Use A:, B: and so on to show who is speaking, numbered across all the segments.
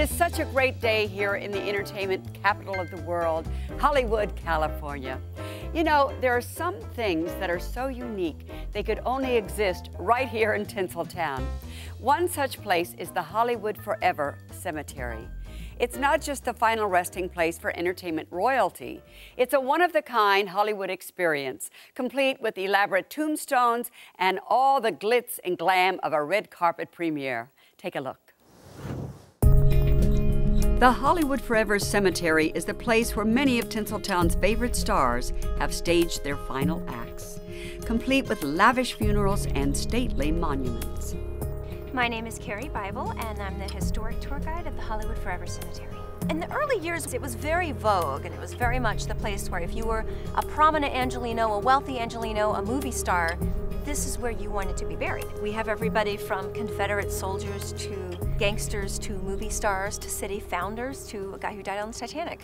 A: is such a great day here in the entertainment capital of the world, Hollywood, California. You know, there are some things that are so unique they could only exist right here in Tinseltown. One such place is the Hollywood Forever Cemetery. It's not just the final resting place for entertainment royalty. It's a one-of-the-kind Hollywood experience, complete with elaborate tombstones and all the glitz and glam of a red carpet premiere. Take a look. The Hollywood Forever Cemetery is the place where many of Tinseltown's favorite stars have staged their final acts, complete with lavish funerals and stately monuments.
B: My name is Karie Bible, and I'm the historic tour guide at the Hollywood Forever Cemetery. In the early years, it was very vogue, and it was very much the place where if you were a prominent Angelino, a wealthy Angelino, a movie star, this is where you wanted to be buried. We have everybody from Confederate soldiers to gangsters to movie stars to city founders to a guy who died on the Titanic.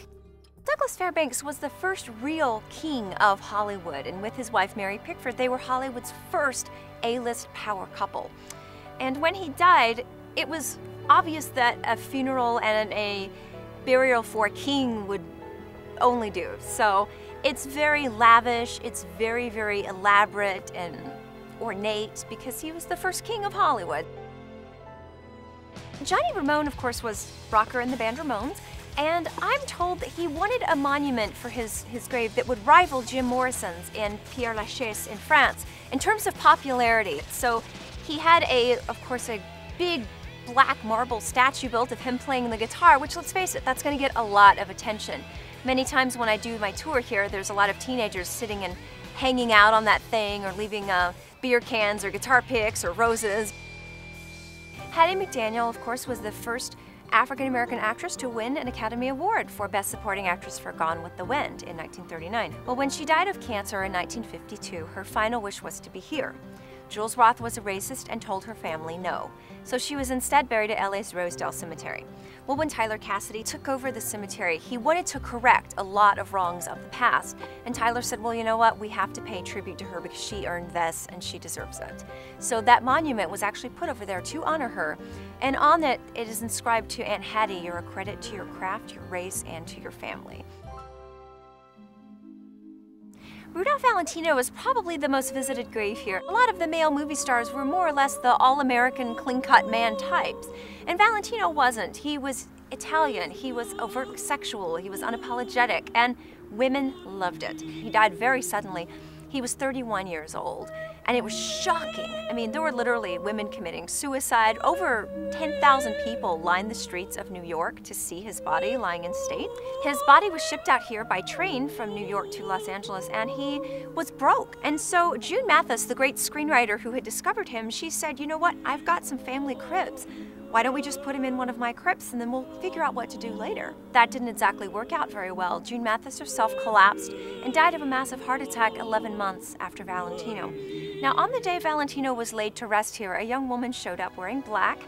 B: Douglas Fairbanks was the first real king of Hollywood, and with his wife Mary Pickford, they were Hollywood's first A-list power couple. And when he died, it was obvious that a funeral and a burial for a king would only do. So it's very lavish, it's very, very elaborate and ornate because he was the first king of Hollywood. Johnny Ramone, of course, was rocker in the band Ramones, and I'm told that he wanted a monument for his grave that would rival Jim Morrison's in Père Lachaise in France in terms of popularity. So he had of course, a big black marble statue built of him playing the guitar, which, let's face it, that's going to get a lot of attention. Many times when I do my tour here, there's a lot of teenagers sitting and hanging out on that thing or leaving beer cans or guitar picks or roses. Hattie McDaniel, of course, was the first African-American actress to win an Academy Award for Best Supporting Actress for Gone with the Wind in 1939. Well, when she died of cancer in 1952, her final wish was to be here. Jules Roth was a racist and told her family no, so she was instead buried at LA's Rosedale Cemetery. Well, when Tyler Cassidy took over the cemetery, he wanted to correct a lot of wrongs of the past, and Tyler said, well, you know what, we have to pay tribute to her because she earned this and she deserves it. So that monument was actually put over there to honor her, and on it, it is inscribed to Aunt Hattie, you're a credit to your craft, your race, and to your family. Rudolph Valentino is probably the most visited grave here. A lot of the male movie stars were more or less the all-American clean-cut man types, and Valentino wasn't. He was Italian, he was overtly sexual, he was unapologetic, and women loved it. He died very suddenly. He was 31 years old, and it was shocking. I mean, there were literally women committing suicide. Over 10,000 people lined the streets of New York to see his body lying in state. His body was shipped out here by train from New York to Los Angeles, and he was broke. And so June Mathis, the great screenwriter who had discovered him, she said, you know what, I've got some family cribs. Why don't we just put him in one of my crypts and then we'll figure out what to do later? That didn't exactly work out very well. June Mathis herself collapsed and died of a massive heart attack 11 months after Valentino. Now, on the day Valentino was laid to rest here, a young woman showed up wearing black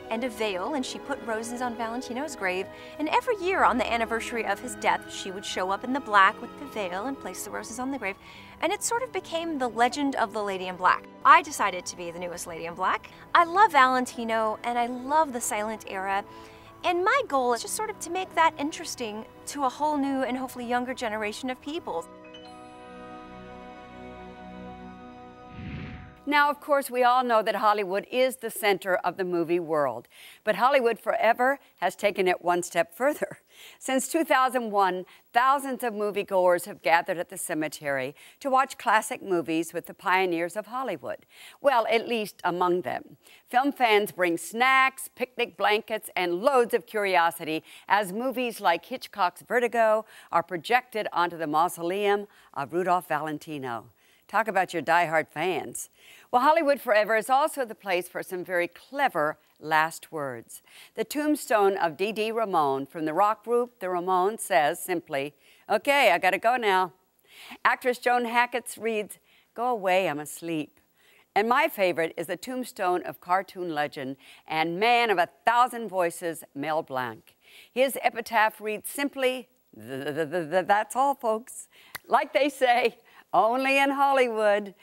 B: and a veil, and she put roses on Valentino's grave, and every year on the anniversary of his death, she would show up in the black with the veil and place the roses on the grave, and it sort of became the legend of the Lady in Black. I decided to be the newest Lady in Black. I love Valentino, and I love the silent era, and my goal is just sort of to make that interesting to a whole new and hopefully younger generation of people.
A: Now, of course, we all know that Hollywood is the center of the movie world, but Hollywood Forever has taken it one step further. Since 2001, thousands of moviegoers have gathered at the cemetery to watch classic movies with the pioneers of Hollywood. Well, at least among them. Film fans bring snacks, picnic blankets, and loads of curiosity as movies like Hitchcock's Vertigo are projected onto the mausoleum of Rudolph Valentino. Talk about your diehard fans. Well, Hollywood Forever is also the place for some very clever last words. The tombstone of Dee Dee Ramone from the rock group The Ramones says simply, okay, I gotta go now. Actress Joan Hackett's reads, go away, I'm asleep. And my favorite is the tombstone of cartoon legend and man of 1,000 voices, Mel Blanc. His epitaph reads simply, that's all, folks. Like they say, only in Hollywood.